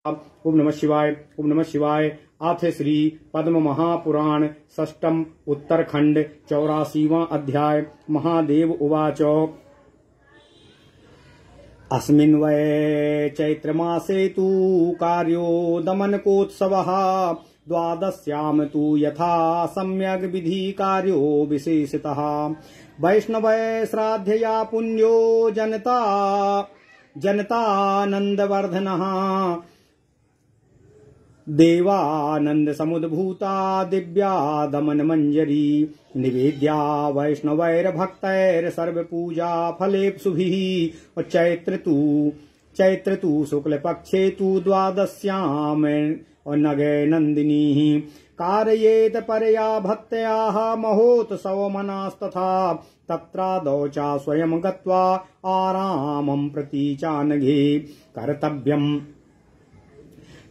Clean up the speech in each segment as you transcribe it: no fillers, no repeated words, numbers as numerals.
ओम नमः शिवाय। ओम नमः शिवाय। अथ श्री पद्म महापुराण षष्ठम उत्तरखंड 84वां अध्याय। महादेव उवाच अस्मिन् वै चैत्रमासे तु कार्यो दमनकोत्सवः द्वादश्याम तु यथा सम्यग् विधि कार्यो विशेषतः वैष्णवै श्राद्धया पुण्यो जनतानन्दवर्धनः देवानंद समुद्भूता दिव्या दमन मंजरी निवेद्या वैष्णवैर्भक्तैर सर्वपूजा फलेप्सुभिः और चैत्र तु शुक्ल पक्षे तु द्वादश्याम और नगे नंदिनी कारयेत परया भक्त्याः महोत्सवमनास्तथा तत्रादौ च स्वयं गत्वा आरामं प्रति चानघे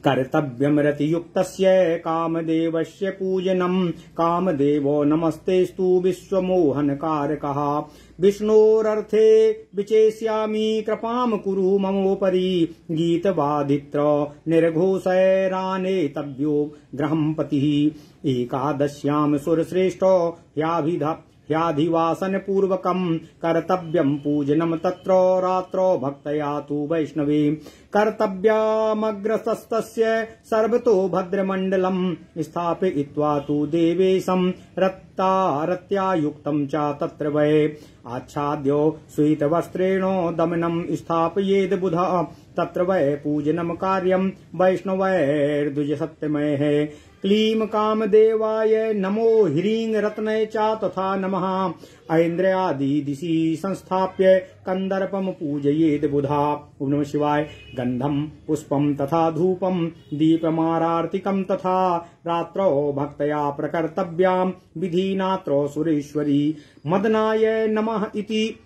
कर्तव्यं रतियुक्तस्य कामदेवस्य पूजनं कामदेवो नमस्तेस्तु विश्वमोहनकारकः विष्णोरर्थे विचेष्यामि कृपां कुरु ममोपरि गीतवादित्र निर्घोषैरानेतव्यो गृहं पतिः एकादश्यां सुरश्रेष्ठो ह्याधिवासन पूर्वकं कर्तव्यं पूजनं तत्र रात्रौ भक्तया तु वैष्णवे कर्तव्यमग्रस्तस्य सर्वतो भद्रमण्डलं स्थापयित्वा तु देवेशं रत्यायुक्तं च तत्र वै आच्छाद्यो श्वेतवस्त्रेण दमनं स्थापयेद् बुधः तत्र वै पूजनं कार्यं वैष्णवैर्द्विजसत्यमयः क्लीं कामदेवाय नमो ह्रीं रत्नय च तथा नमः ऐन्द्रयादि दिशि संस्थाप्य कंदर्पं पूजयेद् बुधा। ओम नमः शिवाय। गंधं पुष्पं तथा धूपं दीपमारार्तिकं तथा रात्रौ भक्तया प्रकर्तव्यां विधिनात्रो सुरेश्वरी मदनाय नाम इति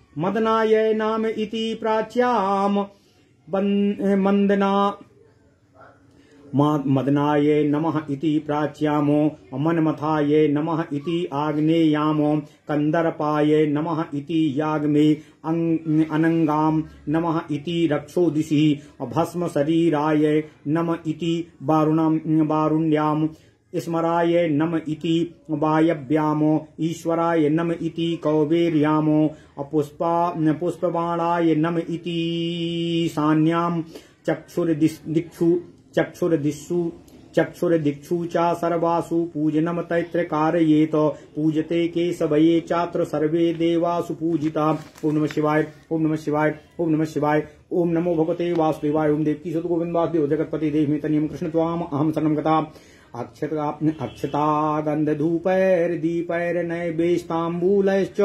प्राच्यां मदनाय नमः इति प्राच्यामो मनमथाय नमः इति आग्नेयामो कंदर्पाय नमः इति याग्मे अनंगाम नमः इति रक्षोदिशि भस्म शरीराय नमः इति वारुण्याम स्मराय नम इति वायव्यामो ईश्वराय नम इति कौबेर्यामो पुष्पबाणाय नम इति ईशान्याम चक्षुर्दिक्षु च सर्वासु पूजनम तैत्र कारयेत पूजते केशवये चात्र सर्वे देवासु पूजिता। ओम नमः शिवाय। ओम नमः शिवाय। ओम नमः शिवाय। ओम नमो भगवते वासुदेवाय। ओम देवकी सुत गोविंद वासुदेव जगतपति देवमी तनियम कृष्ण त्वाम अहम शरणं गता अक्षता गन्धधूपैर्दीपैर्नैवेष्टाम्बूलैश्च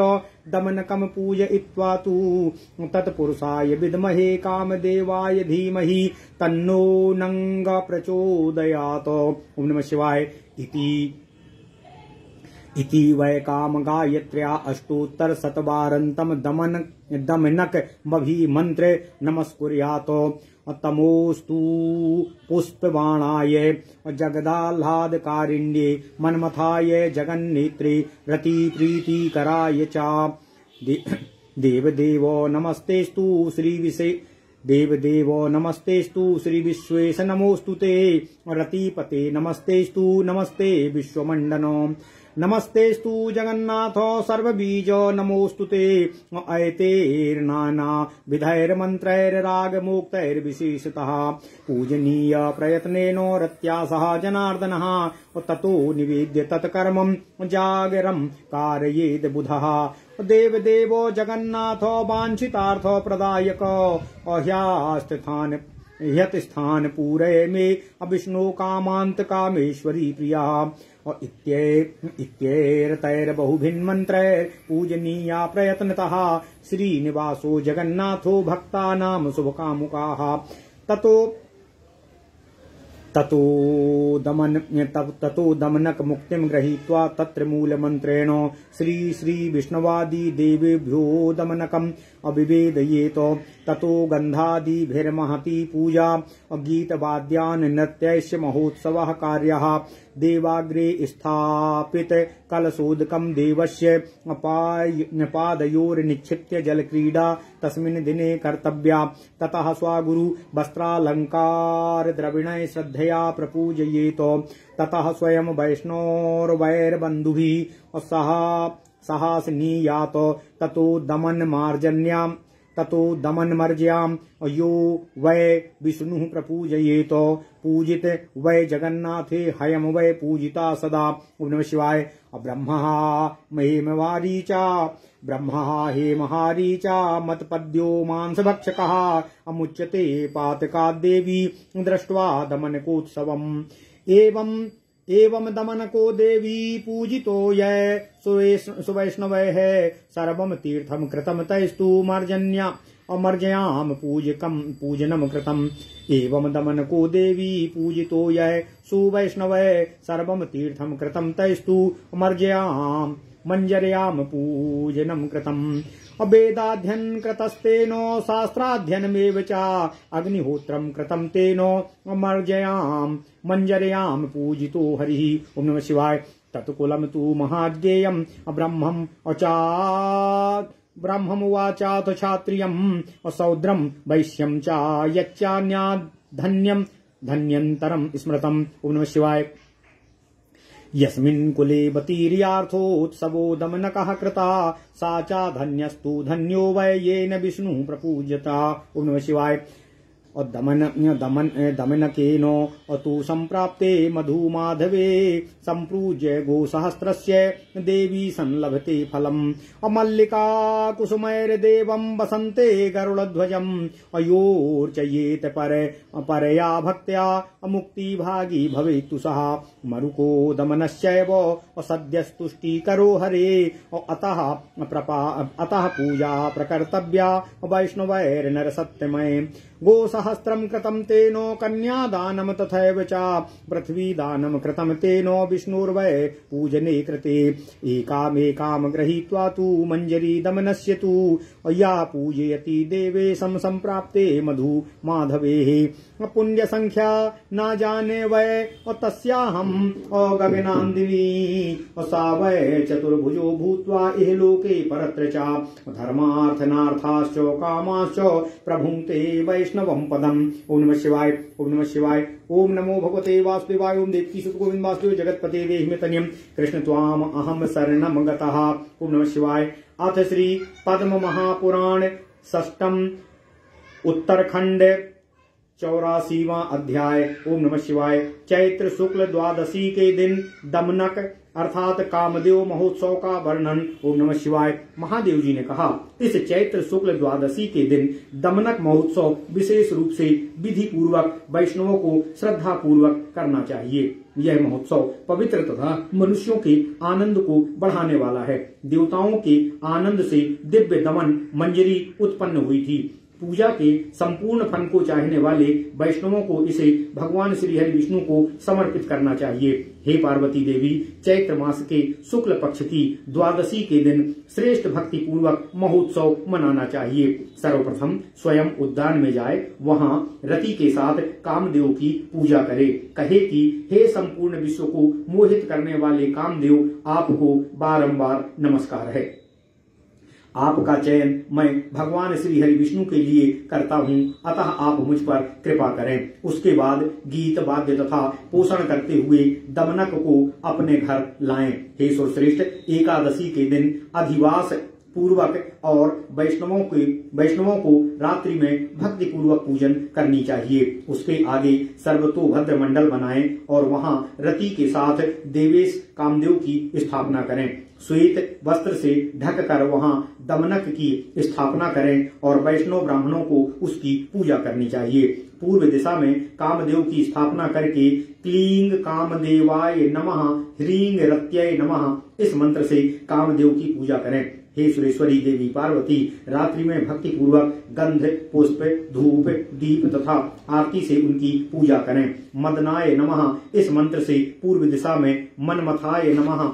दमनकं पूजयित्वा तु तत्पुरुषाय विद्महे कामदेवाय धीमहि तन्नो नंग प्रचोदयात्। ओम नमः शिवाय। इति वै काम गायत्र्या अष्टोत्तर शतवारन्तं दमनक मभिमन्त्रे नमस्कुर्यात् तमोस्तु पुष्पबाणाय जगदाह्लादकारिण्ये मनमथाय जगन्नेत्रे रतिप्रीतिकराय च देवदेवो नमस्तेस्तु श्रीविश्वेश नमोस्तु ते रतिपते नमस्तेस्तु नमस्ते विश्वमण्डनो नमस्तेस्तु जगन्नाथो सर्वबीज नमोस्तु ते अयतेर्नाना विधैर्मन्त्रैर्रागमुक्तैर्विशेषतः पूजनीय प्रयत्नेन रत्या सह जनार्दनः ततो निवेद्य तत्कर्मं जागरं कारयेद् बुधः देवदेवो जगन्नाथो वाञ्छितार्थो प्रदायक ह्यतिष्ठान पूरय मे अविष्णु कामांत कामेश्वरी प्रिया इत्यैरतैर्बहुभिन्मन्त्रैः पूजनीया प्रयत्नतः श्रीनिवासो जगन्नाथो भक्तानां शुभकामुकाः ततो दमनक मुक्तिं गृहीत्वा तत्र मूलमन्त्रेण श्री विष्णवादि देवेभ्यो दमनकं अविवेदयेत ततो गन्धादिभिर्महती पूजा गीतवाद्यान् नृत्यस्य महोत्सवः कार्यः देवाग्रे स्थापित कलशोदकं देवस्य पादयोर्निक्षिप्य जलक्रीडा तस्मिन् दिने कर्तव्या ततः स्वगुरु वस्त्रालंकार द्रविणैः श्रद्धया प्रपूजयेत ततः स्वयं वैष्णोर्वैर्बन्धुभिः सहासनीयात ततो दमनमर्ज्याम् यो वै विष्णुः प्रपूजयेत पूजित वै जगन्नाथे हयम वै पूजिता सदा। ओम नमः शिवाय। ब्रह्मा हेमहारीचा मत्पद्यो मांसभक्षकः अमुच्यते पातकाद्देवी दृष्ट्वा दमनकोत्सवम्। एवं दमनको देवी पूजितो यै सुवैष्णवैः सर्वं तीर्थं कृतं तैस्तु मर्जयाम पूजनम कृतम्। एवं दमनको देवी पूजितो यै सुवैष्णवैः सर्वं तीर्थं कृतं तैस्तु मंजर्याम पूजनम कृतम्। वेदाध्ययन कृतस्तेनो शास्त्राध्ययनमेव च अग्निहोत्रं कृतं तेनो मंजर्याम पूजितो हरिः। ओम नमः शिवाय। तत्कुलं तु महाज्ञेयं ब्रह्मम् उवाचाथ क्षात्रियं सौद्रं वैश्यं च यच्चान्याद्धन्यन्तरं स्मृतम्। ओम नमः शिवाय। यस्मिन् कुले बतीर्यार्थोत्सवो दमनकः कृता सा च धन्यस्तु धन्यो वै येन विष्णु प्रपूज्यता। ओम नमः शिवाय। और दमनकेन तु सम्प्राप्ते मधुमाधवे सम्पूज्य गोसहस्रस्य देवी संलभते फलम्। मल्लिका कुसुमैर्देवं वसन्ते गरुडध्वजम् अयोर्चयेत परया भक्त्या मुक्तिभागी भवेत्तु सः। मरुको दमनस्यैव सद्यस्तुष्टिकरो हरे अतः पूजा प्रकर्तव्या वैष्णवैर्नरसत्यमये। गोसहस्रं कृतं तेनो कन्यादानं तथैव च पृथ्वीदानं कृतं तेनो विष्णुर्वै पूजने कृते। एकामेकां गृहीत्वा तु मञ्जरी दमनस्य तु या पूजयति देवेशं सम्प्राप्ते मधु माधवेः। पुण्यसंख्या न जाने वै तस्याहम् गगनान्दिनी सा वै चतुर्भुजो भूत्वा इहलोके परत्र च धर्मार्थनार्थाश्च कामाश्च प्रभुङ्क्ते वैष्णवं पदम्। ओम नमः शिवाय। ओम नमः शिवाय। ओम नमो भगवते वासुदेवाय। ओम देवकी सुत गोविंद वासुदेव जगतपते देहि मे तन्यम् कृष्ण त्वाम अहम शरणं गतः। ओम नमः शिवाय। अथ श्री पद्म महापुराण षष्ठम उत्तरखंड 84वां अध्याय। ओम नमः शिवाय। चैत्र शुक्ल द्वादशी के दिन दमनक अर्थात कामदेव महोत्सव का वर्णन। ओम नमः शिवाय। महादेव जी ने कहा, इस चैत्र शुक्ल द्वादशी के दिन दमनक महोत्सव विशेष रूप से विधि पूर्वक वैष्णवों को श्रद्धा पूर्वक करना चाहिए। यह महोत्सव पवित्र तथा मनुष्यों के आनंद को बढ़ाने वाला है। देवताओं के आनंद से दिव्य दमन मंजरी उत्पन्न हुई थी। पूजा के संपूर्ण फल को चाहने वाले वैष्णवों को इसे भगवान श्री हरि विष्णु को समर्पित करना चाहिए। हे पार्वती देवी, चैत्र मास के शुक्ल पक्ष की द्वादशी के दिन श्रेष्ठ भक्ति पूर्वक महोत्सव मनाना चाहिए। सर्वप्रथम स्वयं उद्यान में जाए, वहां रति के साथ कामदेव की पूजा करे। कहे कि हे संपूर्ण विश्व को मोहित करने वाले कामदेव, आपको बारंबार नमस्कार है। आपका चयन मैं भगवान श्री हरि विष्णु के लिए करता हूँ, अतः आप मुझ पर कृपा करें। उसके बाद गीत वाद्य तथा पोषण करते हुए दमनक को अपने घर लाएं। हे सुरश्रेष्ठ, एकादशी के दिन अधिवास पूर्वक और वैष्णवों को रात्रि में भक्ति पूर्वक पूजन करनी चाहिए। उसके आगे सर्वतोभद्र मंडल बनाएं और वहां रति के साथ देवेश कामदेव की स्थापना करें। श्वेत वस्त्र से ढककर वहां दमनक की स्थापना करें और वैष्णव ब्राह्मणों को उसकी पूजा करनी चाहिए। पूर्व दिशा में कामदेव की स्थापना करके क्लीं कामदेवाय नमः, ह्रीं रत्यय नमः इस मंत्र से कामदेव की पूजा करें। हे सुरेश्वरी देवी पार्वती, रात्रि में भक्ति पूर्वक गंध, पुष्प, धूप, दीप तथा आरती से उनकी पूजा करें। मदनाय नमः इस मंत्र से पूर्व दिशा में मनमथाय नमः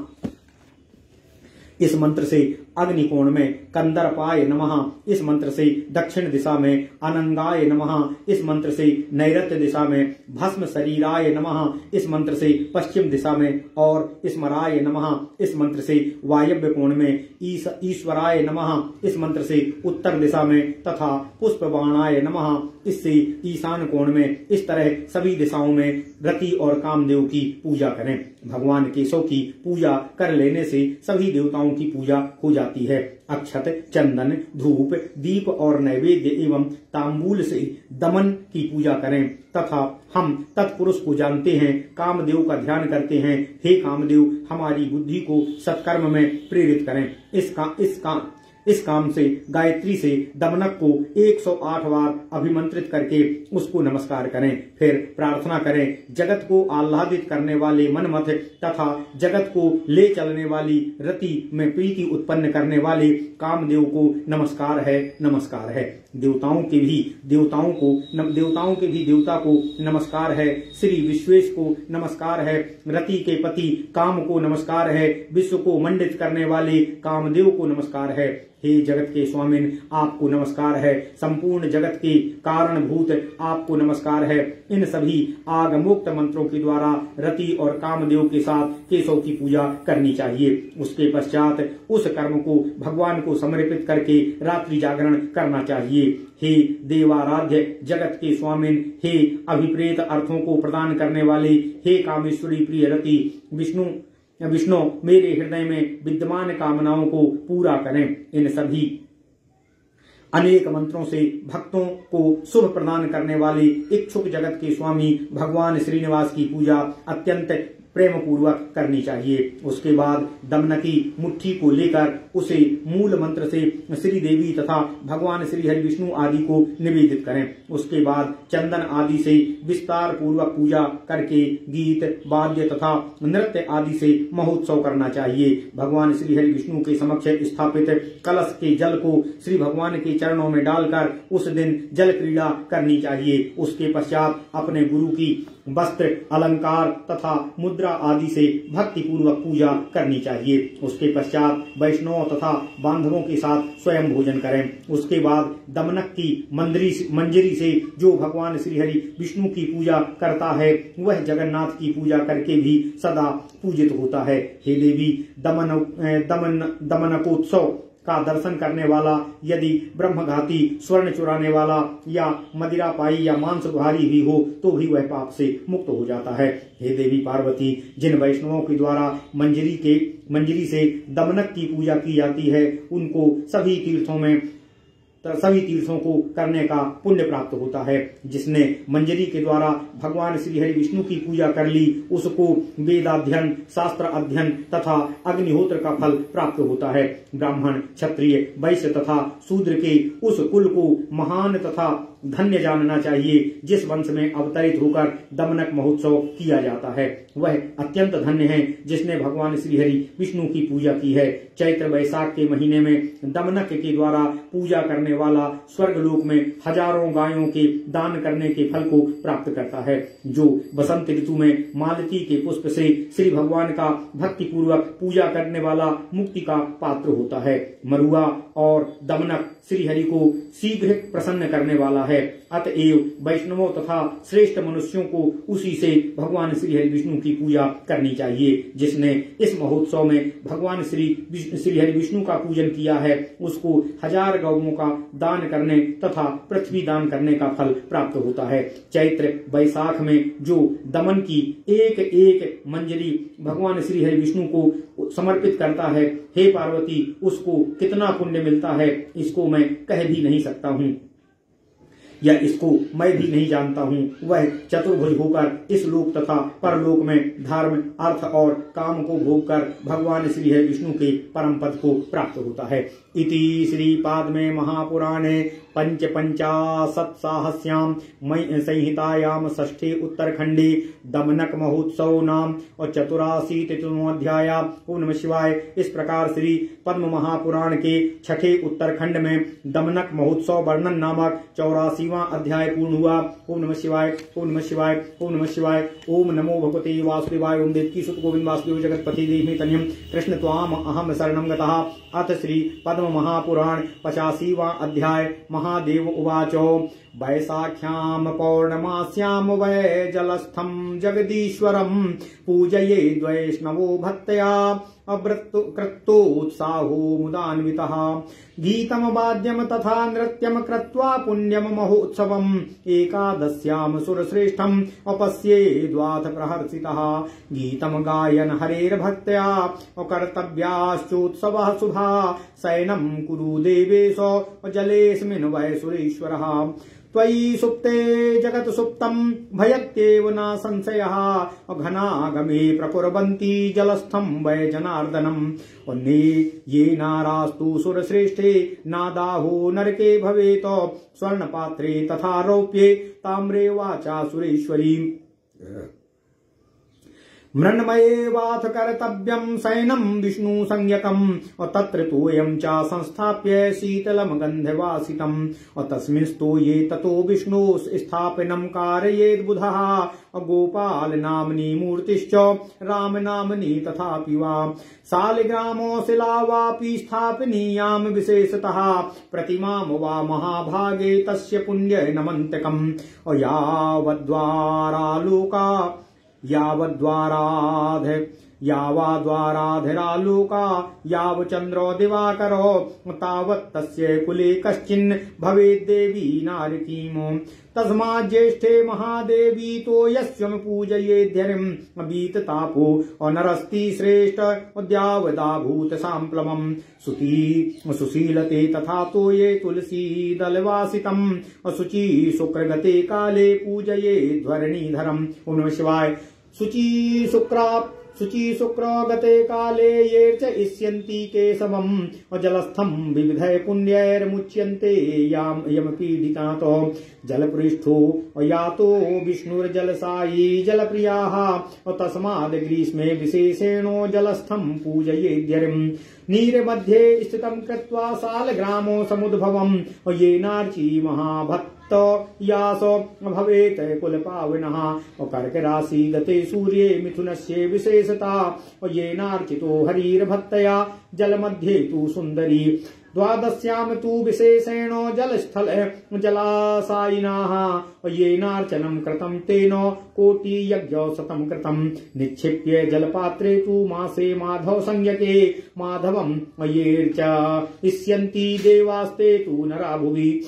इस मंत्र से अग्निकोण में कंदर्पाय नमः इस मंत्र से दक्षिण दिशा में अनंगाय नमः इस मंत्र से नैऋत्य दिशा में भस्म शरीराय नमः इस मंत्र से पश्चिम दिशा में और स्मराय नमः इस मंत्र से वायव्य कोण में ईश्वराय नमः इस मंत्र से उत्तर दिशा में तथा पुष्पबाणाय नमः इससे ईशान कोण में। इस तरह सभी दिशाओं में रति और कामदेव की पूजा करें। भगवान केशव की पूजा कर लेने से सभी देवताओं की पूजा हो जाती है। अक्षत, चंदन, धूप, दीप और नैवेद्य एवं तांबूल से दमन की पूजा करें तथा हम तत्पुरुष को जानते हैं, कामदेव का ध्यान करते हैं। हे कामदेव, हमारी बुद्धि को सत्कर्म में प्रेरित करें। इस काम से गायत्री से दमनक को 108 बार अभिमंत्रित करके उसको नमस्कार करें। फिर प्रार्थना करें, जगत को आह्लादित करने वाले मनमथ तथा जगत को ले चलने वाली रति में प्रीति उत्पन्न करने वाले कामदेव को नमस्कार है, नमस्कार है। देवताओं के भी देवता को नमस्कार है। श्री विश्वेश को नमस्कार है। रति के पति काम को नमस्कार है। विश्व को मंडित करने वाले कामदेव को नमस्कार है। हे जगत के स्वामिन, आपको नमस्कार है। संपूर्ण जगत के कारणभूत आपको नमस्कार है। इन सभी आगमोक्त मंत्रों के द्वारा रति और कामदेव के साथ केशव की पूजा करनी चाहिए। उसके पश्चात उस कर्म को भगवान को समर्पित करके रात्रि जागरण करना चाहिए। हे देवाराध्य जगत के स्वामिन, हे अभिप्रेत अर्थों को प्रदान करने वाले, हे कामेश्वरी प्रिय रति विष्णु, मेरे हृदय में विद्यमान कामनाओं को पूरा करें। इन सभी अनेक मंत्रों से भक्तों को शुभ प्रदान करने वाले इच्छुक जगत के स्वामी भगवान श्रीनिवास की पूजा अत्यंत प्रेम पूर्वक करनी चाहिए। उसके बाद दमनकी मुट्ठी को लेकर उसे मूल मंत्र से श्री देवी तथा भगवान श्री हरि विष्णु आदि को निवेदित करें। उसके बाद चंदन आदि से विस्तार पूर्वक पूजा करके गीत, वाद्य तथा नृत्य आदि से महोत्सव करना चाहिए। भगवान श्री हरि विष्णु के समक्ष स्थापित कलश के जल को श्री भगवान के चरणों में डालकर उस दिन जल क्रीड़ा करनी चाहिए। उसके पश्चात अपने गुरु की वस्त्र, अलंकार तथा मुद्रा आदि से भक्ति पूर्वक पूजा करनी चाहिए। उसके पश्चात वैष्णव तथा बांधवों के साथ स्वयं भोजन करें। उसके बाद दमनक की मंजरी से जो भगवान श्री हरि विष्णु की पूजा करता है वह जगन्नाथ की पूजा करके भी सदा पूजित होता है। हे देवी, दमनकोत्सव का दर्शन करने वाला यदि ब्रह्मघाती, स्वर्ण चुराने वाला या मदिरापाई या मांसभारी भी हो तो भी वह पाप से मुक्त हो जाता है। हे देवी पार्वती, जिन वैष्णवों के द्वारा मंजरी से दमनक की पूजा की जाती है उनको सभी तीर्थों को करने का पुण्य प्राप्त होता है। जिसने मंजरी के द्वारा भगवान श्री हरि विष्णु की पूजा कर ली उसको वेदाध्ययन, शास्त्र अध्ययन तथा अग्निहोत्र का फल प्राप्त होता है। ब्राह्मण, क्षत्रिय, वैश्य तथा शूद्र के उस कुल को महान तथा धन्य जानना चाहिए जिस वंश में अवतरित होकर दमनक महोत्सव किया जाता है। वह अत्यंत धन्य है जिसने भगवान श्री हरि विष्णु की पूजा की है। चैत्र वैशाख के महीने में दमनक के द्वारा पूजा करने वाला स्वर्गलोक में हजारों गायों के दान करने के फल को प्राप्त करता है। जो बसंत ऋतु में मालती के पुष्प से श्री भगवान का भक्ति पूर्वक पूजा करने वाला मुक्ति का पात्र होता है। मरुआ और दमनक श्री हरि को शीघ्र प्रसन्न करने वाला है। अतएव वैष्णवों तथा श्रेष्ठ मनुष्यों को उसी से भगवान श्री हरि विष्णु की पूजा करनी चाहिए। जिसने इस महोत्सव में भगवान श्री हरि विष्णु का पूजन किया है उसको 1000 गौओं का दान करने तथा पृथ्वी दान करने का फल प्राप्त होता है। चैत्र वैशाख में जो दमन की एक एक मंजरी भगवान श्री हरि विष्णु को समर्पित करता है, हे पार्वती, उसको कितना पुण्य मिलता है इसको मैं कह भी नहीं सकता हूँ या इसको मैं भी नहीं जानता हूँ। वह चतुर्भुज होकर इस लोक तथा परलोक में धर्म, अर्थ और काम को भोग कर भगवान श्री हरि विष्णु के परम पद को प्राप्त होता है। इति श्रीपादमे महापुराणे पंचाशत्साहस्यां संहितायां षष्ठे उत्तरखंडे दमनक महोत्सव नाम और 84वां ओम नमः शिवाय। इस प्रकार श्री पद्म महापुराण के छठे उत्तरखंड में दमनक महोत्सव वर्णन नामक 84वां अध्याय पूर्ण हुआ। ओम नमः शिवाय, ओम नमः शिवाय, ओम नमः शिवाय। ओम नमो भगवते वासुदेवाय। ओम देवकी सुत गोविंद वासुदेव जगतपति देहि तन्यम कृष्ण त्वाम अहम शरणं गतः। अथ श्री पद्म महापुराण 85वां अध्याय। महादेव उवाच वैशाख्यां पौर्णमास्यां वै जलस्थं जगदीश्वरं पूजये वैष्णवो भक्त्या कृतोत्साहो मुदान्वितः। गीतम वाद्यम तथा नृत्यम कृत्वा पुण्यम महोत्सवम् एकादश्यां सुरश्रेष्ठम् अपश्येद्वाथ प्रहर्षितः। गीतम गायन हरेर्भक्त्या कर्तव्याश्चोत्सवः शुभा शयनं कुरु देवेश जलेऽस्मिन् वै सुरेश्वरः। त्वयि सुप्ते जगत सुप्तम भयत्येव न संशयः घनागमे प्रकुर्वन्ति जलस्थं वै जनार्दनम्। अन्ये ये नारास्तु सुरश्रेष्ठे नादाहो नरके भवेत स्वर्णपात्रे तथा रौप्ये ताम्रे वाचा सुरेश्वरी। मृण्मये वाथ कर्तव्यं शयनं विष्णु संज्ञकम् तत्र तोयं च संस्थाप्य शीतलं गन्धवासितम् तस्मिंस्तु ये ततो विष्णु स्थापनं कारयेद् बुधः गोपाल नाम्नी मूर्तिश्च राम नाम्नी तथापि वा। शालिग्रामो शिला वापि स्थापनीयां विशेषतः प्रतिमां वा महाभागे तस्य पुण्य नमन्तकम्। यावद्वाराधिरालोका यावचन्द्रो दिवाकरो तावत् तस्य कुले कश्चिन् भवेद्देवी नारकीमो। तस्मात् ज्येष्ठे महादेवी तो यस्यं पूजयेद्यरिम् बीततापो नरस्ति श्रेष्ठ द्यावदाभूत साम्प्लवम्। सुशीलते तथा तो ये तुलसी दलवासितम् शुचि शुक्रगते काले पूजयेद्वरणीधरम्। ओम नमः शिवाय। शुचि शुक्र गते काले ये च इष्यन्ति केशवम् जलस्थं विविधै पुण्यैर्मुच्यन्ते यम पीडितातो। जलपृष्ठो यातो विष्णुर्जलसायी जलप्रियाः तस्माद् ग्रीष्मे विशेषेणो जलस्थं पूजयेद्यरिम्। नीरमध्ये स्थितं कृत्वा शालग्रामो समुद्भवम् येनार्ची महाभक्त यास भवेत कुलपावनः। कर्कराशि गते सूर्ये मिथुनस्य विशेषता येनार्चितो हरिर्भक्तया जलमध्ये तु सुन्दरी। द्वादश्यां तु विशेषेण जलस्थल जलाशायिनाः येनार्चनं कृतं तेन कोटियज्ञशतं कृतं। निक्षिप्य जलपात्रे तु मासे माधव संज्ञके माधवं येर्च इष्यन्ति देवास्ते तु नरा भुवि।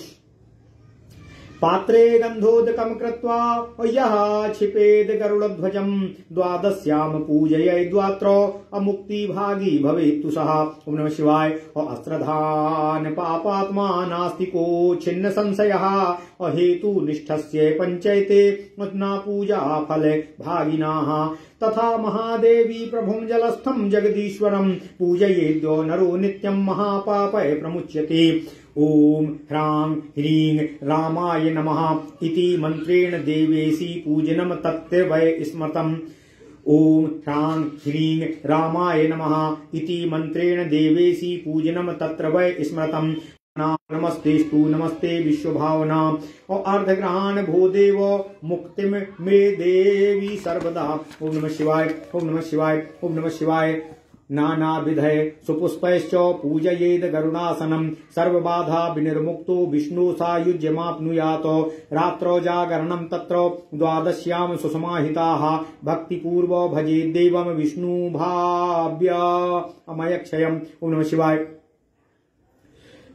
पात्रे गन्धोदकं कृत्वा यः क्षिपेद गरुडध्वजम् द्वादश्यां पूजयेद्वात्र अमुक्तिभागी भवेत्तु सः। ओम नमः शिवाय। अस्त्रधान पापात्मा नास्तिको छिन्न संशयः हेतु निष्ठस्य पंचैते न पूजा फल भागिनाः। तथा महादेवी प्रभुं जलस्थं जगदीश्वरं पूजयेद्यो नरो नित्यं महापापै प्रमुच्यते। ओम ह्रां ह्रीं रामाय नमः इति मंत्रेण देवेशी पूजनम तत्र वै स्मृतम्। ओम ह्रां ह्रीं रामाय नमः इति मंत्रेण देवेशी पूजनम तत्र वै स्मृतम्। नमस्तेस्तु नमस्ते विश्वभावना और अर्धग्रहण भूदेव मुक्तिम मे देवी सर्वदा। ओम नमः शिवाय, ओम नमः शिवाय, ओम नमः शिवाय। नानाविधे सुपुष्पैश्च पूजयेद गरुडासनम् सर्वबाधा विनिर्मुक्तो विष्णु सायुज्यमाप्नुयात्। रात्रौ जागरणं तत्र द्वादश्यां सुसमाहिताः भक्तिपूर्व भजेद्देवं विष्णुभाव्य अमयक्षयम्। ओम नमः शिवाय।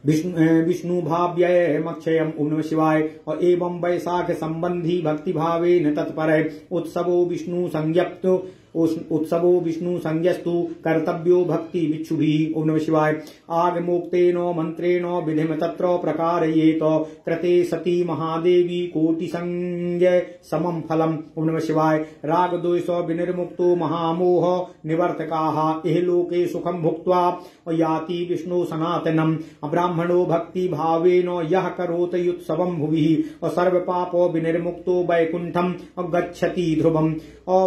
विष्णु भाव्यमक्षयम्। ओम नमः शिवाय। और एवं वैशाख संबंधी भक्ति भावेन तत्पर उत्सवो विष्णु संज्ञप्त उत्सवो विष्णु संज्ञस्तु कर्तव्यो भक्ति भिक्षुभिः। ओम नमः शिवाय। आगमोक्तेन मंत्रेण विधिम तत्र प्रकारयेत कृते सती महादेवी कोटि संज्ञ समम फलम। ओम नमः शिवाय। राग द्वेष विनिर्मुक्तो महामोह निवर्तकाः इह लोके सुखम भुक्त्वा याति विष्णु सनातनम। ब्राह्मणो भक्ति भावेन यः करोत युत्सवम भुविः सर्व पापो विनिर्मुक्तो वैकुंठम गच्छति ध्रुवम।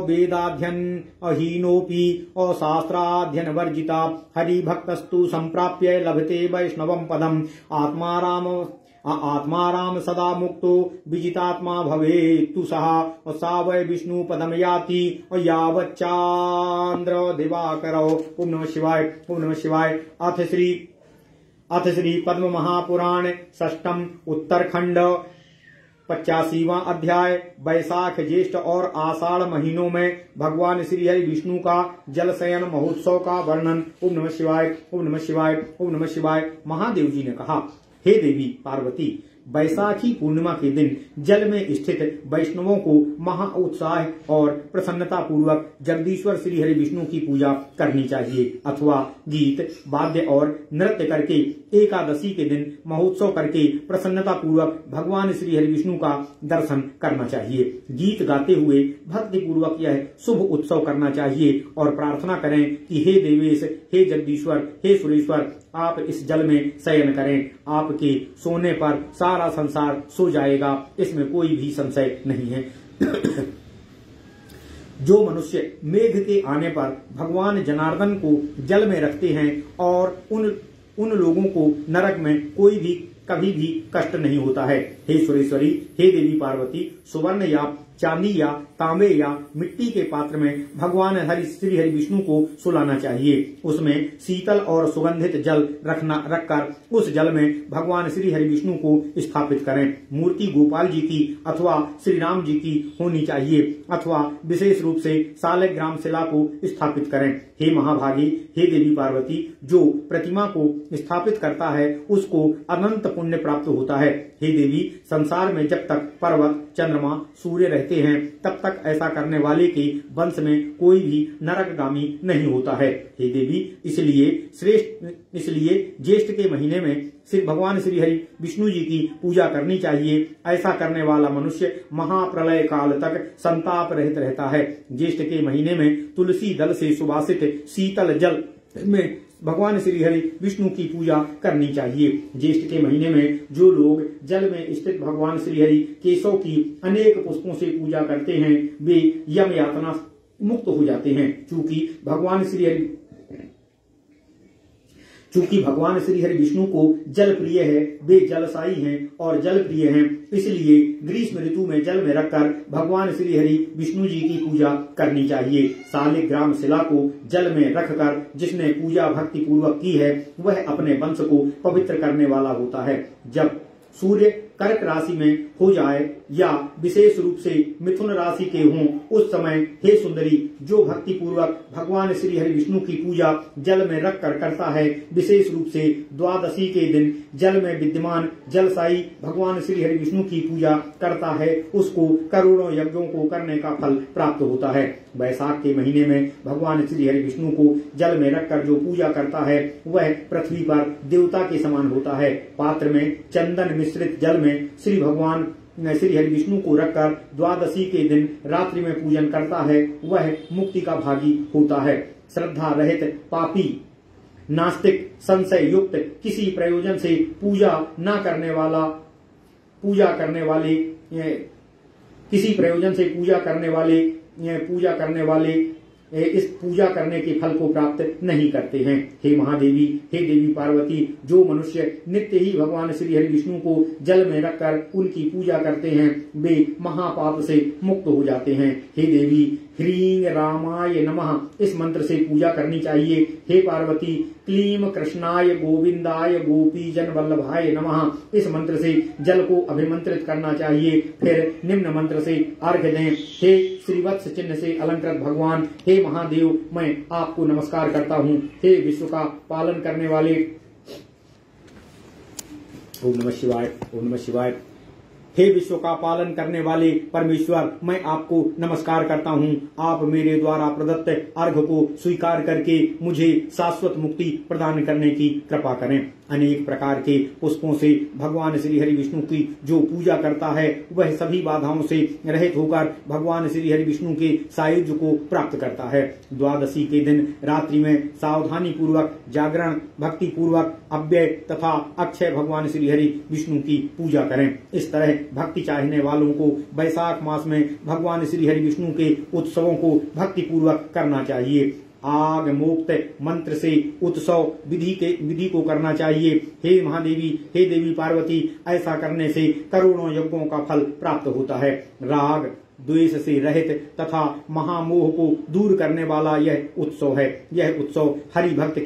वेदाध्ययन अहीनोपि शास्त्राध्ययन वर्जिता हरिभक्तस्तु संप्राप्य लभते वैष्णवम पदम। आत्माराम सदा मुक्तो विजितात्मा भवेत्तु सः सा वै विष्णु पदम याति यावच्चान्द्र दिवाकरो। ओम नमः शिवाय। ओम नमः शिवाय। अथ श्री पद्म महापुराण षष्ठम उत्तरखंड 85वां अध्याय। वैशाख ज्येष्ठ और आषाढ़ महीनों में भगवान श्री हरि विष्णु का जल शयन महोत्सव का वर्णन। ओम नमः शिवाय। ओम नमः शिवाय। ओम नमः शिवाय। महादेव जी ने कहा, हे देवी पार्वती, वैशाखी पूर्णिमा के दिन जल में स्थित वैष्णवों को महा उत्साह और प्रसन्नता पूर्वक जगदीश्वर श्री हरि विष्णु की पूजा करनी चाहिए अथवा गीत वाद्य और नृत्य करके एकादशी के दिन महोत्सव करके प्रसन्नता पूर्वक भगवान श्री हरि विष्णु का दर्शन करना चाहिए। गीत गाते हुए भक्ति पूर्वक यह शुभ उत्सव करना चाहिए और प्रार्थना करें कि हे देवेश, हे जगदीश्वर, हे सुरेश्वर, आप इस जल में शयन करें। आपके सोने पर सारा संसार सो जाएगा, इसमें कोई भी संशय नहीं है। जो मनुष्य मेघ के आने पर भगवान जनार्दन को जल में रखते हैं और उन लोगों को नरक में कभी भी कष्ट नहीं होता है। हे सुरेश्वरी, हे देवी पार्वती, सुवर्ण या चांदी या तांबे या मिट्टी के पात्र में भगवान श्री हरि विष्णु को सुलाना चाहिए। उसमें शीतल और सुगंधित जल रखकर उस जल में भगवान श्री हरि विष्णु को स्थापित करें। मूर्ति गोपाल जी की अथवा श्री राम जी की होनी चाहिए अथवा विशेष रूप से सालग्राम शिला को स्थापित करें। हे महाभागी, हे देवी पार्वती, जो प्रतिमा को स्थापित करता है उसको अनंत पुण्य प्राप्त होता है। हे देवी, संसार में जब तक पर्वत, चंद्रमा, सूर्य रहते हैं तब तक ऐसा करने वाले के वंश में कोई भी नरकगामी नहीं होता है। हे देवी, इसलिए ज्येष्ठ के महीने में भगवान श्री हरि विष्णु जी की पूजा करनी चाहिए। ऐसा करने वाला मनुष्य महाप्रलय काल तक संताप रहित रहता है। ज्येष्ठ के महीने में तुलसी दल से सुवासित शीतल जल में भगवान श्री हरि विष्णु की पूजा करनी चाहिए। ज्येष्ठ के महीने में जो लोग जल में स्थित भगवान श्री हरि केशव की अनेक पुष्पों से पूजा करते हैं वे यम यातना मुक्त हो जाते हैं। चूंकि भगवान श्री हरि विष्णु को जल प्रिय है, वे जलसाई हैं और जल प्रिय हैं, इसलिए ग्रीष्म ऋतु में जल में रखकर भगवान श्री हरि विष्णु जी की पूजा करनी चाहिए। सालिग्राम शिला को जल में रखकर जिसने पूजा भक्ति पूर्वक की है वह अपने वंश को पवित्र करने वाला होता है। जब सूर्य कर्क राशि में हो जाए या विशेष रूप से मिथुन राशि के हों उस समय हे सुंदरी, जो भक्ति पूर्वक भगवान श्री हरि विष्णु की पूजा जल में रख कर करता है, विशेष रूप से द्वादशी के दिन जल में विद्यमान जलसाई भगवान श्री हरि विष्णु की पूजा करता है, उसको करोड़ों यज्ञों को करने का फल प्राप्त होता है। वैशाख के महीने में भगवान श्री हरि विष्णु को जल में रखकर जो पूजा करता है वह पृथ्वी पर देवता के समान होता है। पात्र में चंदन मिश्रित जल में श्री भगवान श्री हरि विष्णु को रखकर द्वादशी के दिन रात्रि में पूजन करता है वह मुक्ति का भागी होता है। श्रद्धा रहित पापी, नास्तिक, संशय युक्त, किसी प्रयोजन से पूजा करने वाले इस पूजा करने के फल को प्राप्त नहीं करते हैं। हे महादेवी, हे देवी पार्वती, जो मनुष्य नित्य ही भगवान श्री हरि विष्णु को जल में रखकर उनकी पूजा करते हैं वे महापाप से मुक्त हो जाते हैं। हे देवी, ह्रीं रामाय नमः इस मंत्र से पूजा करनी चाहिए। हे पार्वती, क्लीं कृष्णाय गोविंदाय गोपी जन वल्लभाय नमः इस मंत्र से जल को अभिमंत्रित करना चाहिए। फिर निम्न मंत्र से अर्घ्य दें। हे श्रीवत्स चिन्ह से अलंकृत भगवान, हे महादेव, मैं आपको नमस्कार करता हूँ। हे विश्व का पालन करने वाले, ओम नमः शिवाय, ओम नमः शिवाय। हे विश्व का पालन करने वाले परमेश्वर, मैं आपको नमस्कार करता हूँ। आप मेरे द्वारा प्रदत्त अर्घ को स्वीकार करके मुझे शाश्वत मुक्ति प्रदान करने की कृपा करें। अनेक प्रकार के पुष्पों से भगवान श्री हरि विष्णु की जो पूजा करता है वह सभी बाधाओं से रहित होकर भगवान श्री हरि विष्णु के सायुज्य को प्राप्त करता है। द्वादशी के दिन रात्रि में सावधानी पूर्वक जागरण भक्ति पूर्वक अव्यय तथा अक्षय भगवान श्री हरि विष्णु की पूजा करें। इस तरह भक्ति चाहने वालों को वैशाख मास में भगवान श्री हरि विष्णु के उत्सवों को भक्ति पूर्वक करना चाहिए। आग मोक्त मंत्र से उत्सव विधि को करना चाहिए। हे महादेवी, हे देवी पार्वती, ऐसा करने से करोड़ों यज्ञों का फल प्राप्त होता है। राग द्वेष से रहित तथा महामोह को दूर करने वाला यह उत्सव है। यह उत्सव हरिभक्त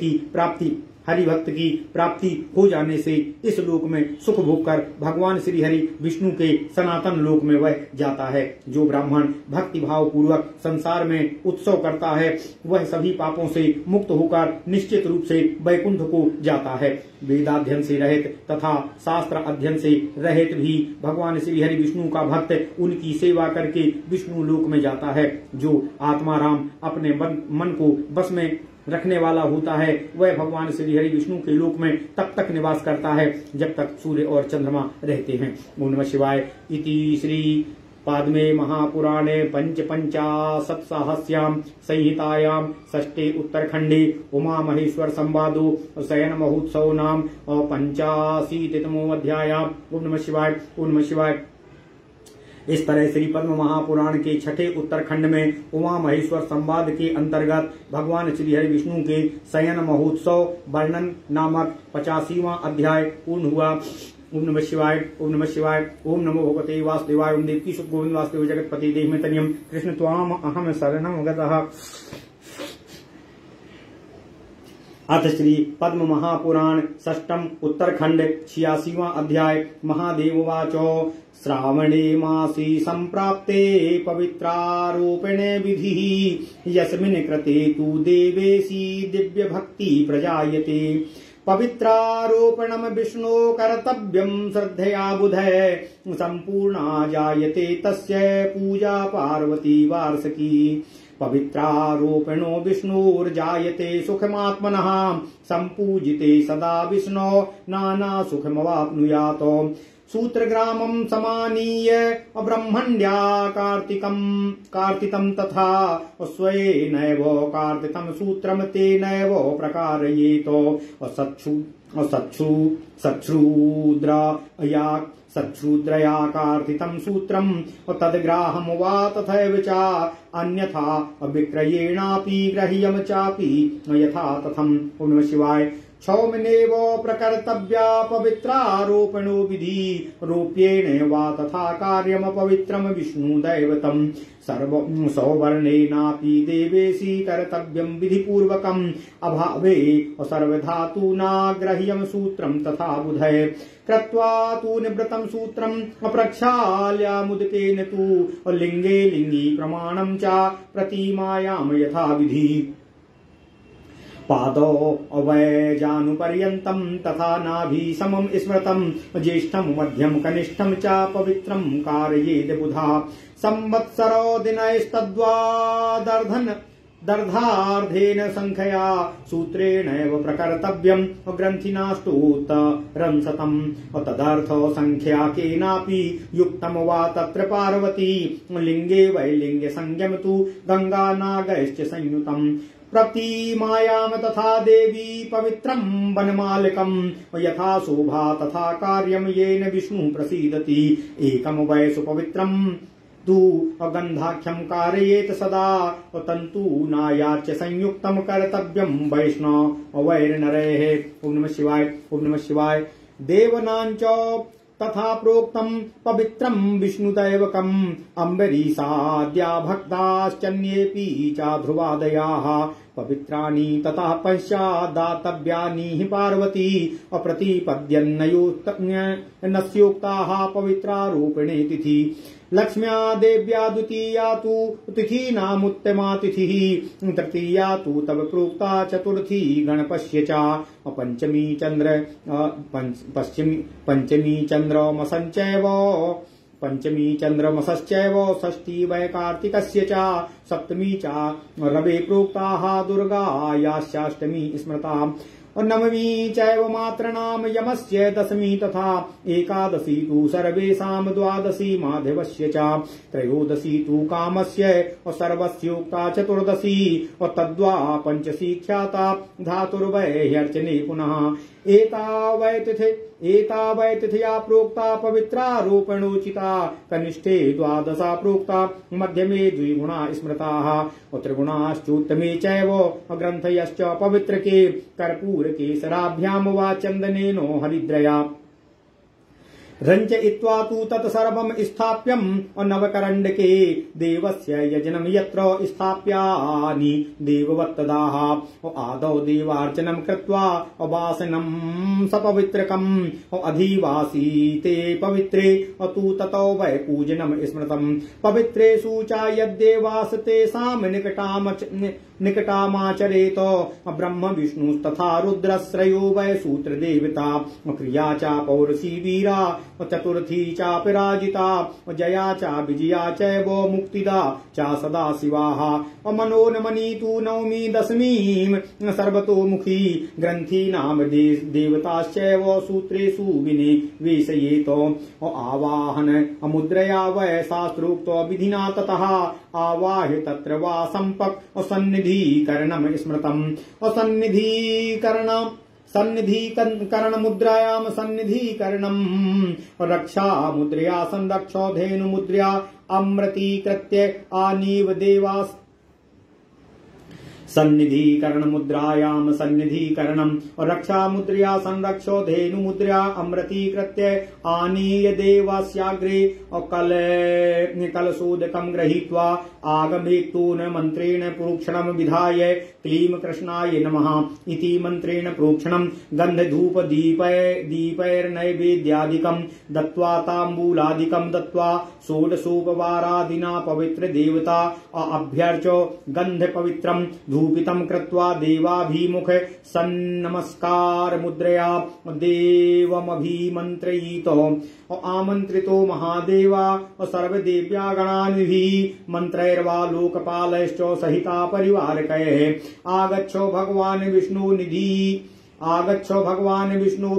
की प्राप्ति हो जाने से इस लोक में सुख भोग कर भगवान श्री हरि विष्णु के सनातन लोक में वह जाता है। जो ब्राह्मण भक्ति भाव पूर्वक संसार में उत्सव करता है वह सभी पापों से मुक्त होकर निश्चित रूप से वैकुंठ को जाता है। वेदाध्ययन से रहित तथा शास्त्र अध्ययन से रहित भी भगवान श्री हरि विष्णु का भक्त उनकी सेवा करके विष्णु लोक में जाता है। जो आत्मा राम अपने मन को बस में रखने वाला होता है वह भगवान श्री हरि विष्णु के लोक में तब तक निवास करता है जब तक सूर्य और चंद्रमा रहते हैं। ओम नमः शिवाय। इति श्री पाद्मे महापुराणे पंचाशत्साहस्यां संहितायां षष्ठे उत्तरखंडे उमा महेश्वर संवादो शयन महोत्सव नाम 85तमो अध्याय। ओम नमः शिवाय। ओम नमः शिवाय। इस तरह श्री पद्म महापुराण के छठे उत्तरखंड में उमा महेश्वर संवाद के अंतर्गत भगवान श्री हरि विष्णु के शयन महोत्सव वर्णन नामक 85वां अध्याय पूर्ण हुआ। ओम नमः शिवाय। ओम नमः शिवाय। ओम नमो भगवते वासुदेवाय। ओम देवकी सुत गोविंद वासुदेव जगतपति देहमेतन्यम कृष्ण त्वाम अहम शरणं गतः। अथ श्री पद्म महापुराण षष्ठम उत्तरखंड 86वां अध्याय। महादेववाचो श्रावणे मासी संप्राप्ते पवित्रारोपणे विधिः यस्मिन् कृते तु देवेशी दिव्य भक्ति प्रजायते। पवित्रारोपणम विष्णो कर्तव्यं श्रद्धया बुधय संपूर्णा जायते तस्य पूजा पार्वती वार्षिकी। पवित्रारोपणो विष्णुर्जायते सुखमात्मनः संपूजिते सदा विष्णो नाना सुखमवाप्नुयात्। सूत्रग्रामं समानीय ब्रह्मण्या कार्तितं तथा स्वेनैव कार्तितं सूत्रं तेनैव प्रकारयेत। सच्छ्रूद्रया कार्तितं सूत्रं तद्ग्राहं वा तथैव च अन्यथा विक्रयेणापि ग्रह्यं चापि यथा तथम्। ओम नमः शिवाय। क्षौमिनेव प्रकर्तव्या पवित्रारोपणो विधि रूप्येण वा तथा कार्यम पवित्रम विष्णुदैवतम् सौवर्णेनापि देवेशी कर्तव्यं विधिपूर्वकम् अभावे सर्वधातूना ग्रह्यं सूत्रं तथा बुधय कृत्वा तु निवृत्तं सूत्रम् अप्रक्षाल्यामुदकेन तु लिंगे लिंगी प्रमाणं च प्रतिमायां यथा विधि। पादौ अवैजानुपर्यन्तं तथा नाभि समं स्मृतं ज्येष्ठं मध्यं कनिष्ठं च पवित्रं कारयेद बुधा। संवत्सरो दिनैस्तद्वा दर्धार्धेन संख्यया सूत्रेणैव प्रकर्तव्यं ग्रन्थिनास्तोत्तरं शतं तदर्थ संख्याकेनापि युक्तं वा तत्र पार्वती लिंगे वैलिंग्य संज्ञम तु गंगा नागैश्च संयुतम्। प्रतिमायां तथा देवी पवित्रं वनमालिकं यथा शोभा तथा कार्यं येन विष्णु प्रसीदति। एकं वै सुपवित्रं तु गन्धाख्यं कारयेत सदा तन्तु नायाच्य संयुक्तं कर्तव्यं वैष्णवैर्नरैः। ओम नमः शिवाय। ओम नमः शिवाय। देवनाञ्च तथा प्रोक्तं पवित्रं विष्णुदैवकम् अम्बरीशाद्या भक्ताश्चन्येऽपि च ध्रुवादयाः पवित्राणि ततः पश्चाद्दातव्यानि हि पार्वती अप्रतिपद्यन्नस्योक्ताः पवित्रारोपणे तिथि। लक्ष्म्या देव्या द्वितीया तु तिथीनामुत्तमा तिथिः तृतीया तु तव प्रोक्ता चतुर्थी गणपस्य च पंचमी चंद्रमसञ्चैव पंचमी चंद्रमसश्चैव षष्ठी वै कार्तिकस्य च सप्तमी च रवि प्रोक्ताः दुर्गायाश्चाष्टमी स्मृता और नवमी चैव मातृणाम यमस्य दशमी तथा एकादशी तु सर्वेषां द्वादशी माधवस्य च त्रयोदशी तु कामस्य और सर्वस्योक्ता चतुर्दशी और तद्वा पंचशी ख्याता धातुर्वैर्चने पुनः एता वै तिथया प्रोक्ता पवित्रारोपणोचिता कनिष्ठे द्वादशा प्रोक्ता मध्यमे द्विगुणा स्मृताः और त्रिगुणाश्चोत्तमे चैव ग्रन्थयश्च पवित्रके कर्पूर केसराभ्याम वा चन्दनेनो हरिद्रया रञ्जयित्वा तु तत्सर्वं स्थाप्यम् नवकरण्डके देवस्य यजनं यत्र स्थाप्यानि देववत्तदाः आदौ देवार्चनं कृत्वा वासनं सपवित्रकम् अधिवासीते पवित्रे तु ततो वै पूजनं स्मृतम् पवित्रेषु च यद्देवास तेषां निकटामाचरेत ब्रह्म विष्णुस्तथा रुद्रश्रयो वै सूत्रदेवता क्रिया च पौरसी वीरा चतुर्थी चापिराजिता जया च विजया चैव मुक्तिदा च सदा शिवाः मनोन्मनी तु नवमी दशमीं सर्वतोमुखी ग्रन्थीनां देवताश्चैव सूत्रेषु विनिवेशयेत आवाहन मुद्रया वै शास्त्रोक्तो विधिना ततः आवाह्य तत्र वा सम्पक् सन्निधिकरणं स्मृतम् सन्निधिकरण मुद्रायां सन्निधिकरणम् रक्षा मुद्रया संरक्षो धेनु मुद्रया अमृतीकृत्य आनीव देवास् सन्निधिकरण मुद्रायां सन्निधिकरणम् रक्षा मुद्रया संरक्षो धेनु मुद्रया अमृतीकृत्य आनीय देवास्याग्रे कलशोदकं गृहीत्वा आगमेत्तून मन्त्रेण प्रोक्षणं विधाय क्लीं कृष्णाय नमः इति मन्त्रेण प्रोक्षणं गन्धधूप दीपैर्नैवेद्यादिकं दत्त्वा ताम्बूलादिकं दत्त्वा षोडशोपवारादिना पवित्र देवता अभ्यर्च्य गन्ध पवित्रं धूपितं कृत्वा देवाभिमुख सन्नमस्कार मुद्रया देवमभिमन्त्रयितो आमन्त्रितो महादेवा सर्वदेव्या गणानिभिः मन्त्रैर्वा लोकपालैश्च सहिता परिवारकैः आगच्छो भगवान् विष्णु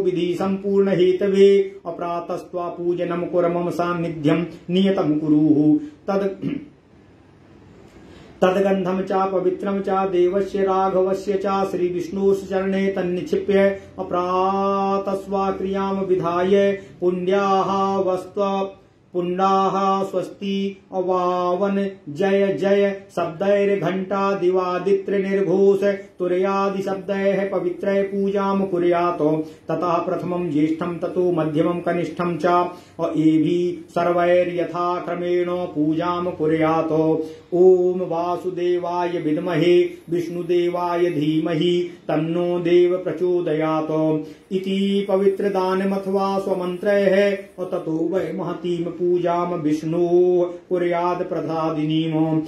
विधि सम्पूर्ण हेतवे अप्रातस्त्वा पूजनं कुरु मम सान्निध्यं नियतं कुरुः तद्गन्धं च पवित्रं च देवस्य राघवस्य च श्रीविष्णोः चरणे तन्निक्षिप्य अप्रातस्वा क्रियां विधाय पुण्डाः स्वस्ति अवावन जय जय शब्दैर्घण्टा दिवादित्र निर्घोष तुरयादि शब्दैः पवित्रैः पूजां कुर्यात् ततः प्रथमं ज्येष्ठं ततो मध्यमं कनिष्ठं च एभिः सर्वैर्यथा क्रमेण पूजां कुर्यात् ओम वासुदेवाय विद्महे विष्णुदेवाय धीमहि तन्नो देव प्रचोदयात् इति पवित्र दानमथवा स्वमन्त्रैः ततो वै महतीं पूजां विष्णु कुर्यात् प्रसादिनीम्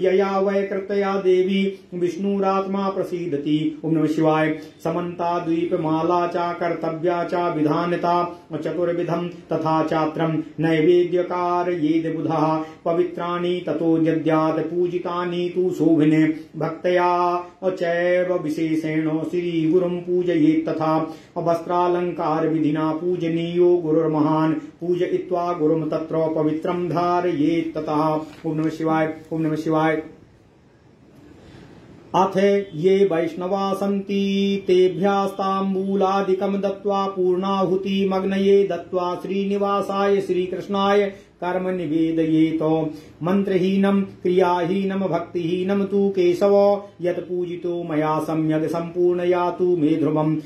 यया वै कृतया देवी विष्णुरात्मा प्रसीदति। ओम नमः शिवाय। समन्ता द्वीपमाला च कर्तव्या च विधानता चतुर्विधं तथा चात्रं नैवेद्यकारयेद् बुधः पवित्राणि ततो यद्यात् पूजितानि तु शोभिने भक्तया चैव विशेषेण श्री गुरुं पूजयेत् तथा वस्त्रालंकार विधिना पूजनीयो गुरुर्महान् पूजयित्वा गुरुं तत्र पवित्रं धारयेत् ततः। ओम नमः शिवाय। ओम नमः शिवाय। अथ ये वैष्णवा सन्ति तेभ्यस्ताम्बूलादिकं दत्त्वा पूर्णाहुतिमग्नये दत्त्वा श्रीनिवासाय श्रीकृष्णाय कर्म निवेदयेत। मंत्रहीनं क्रियाहीनं भक्तिहीनं तु केशव यत् पूजितो मया सम्यग् सम्पूर्णयातु मे ध्रुवम्।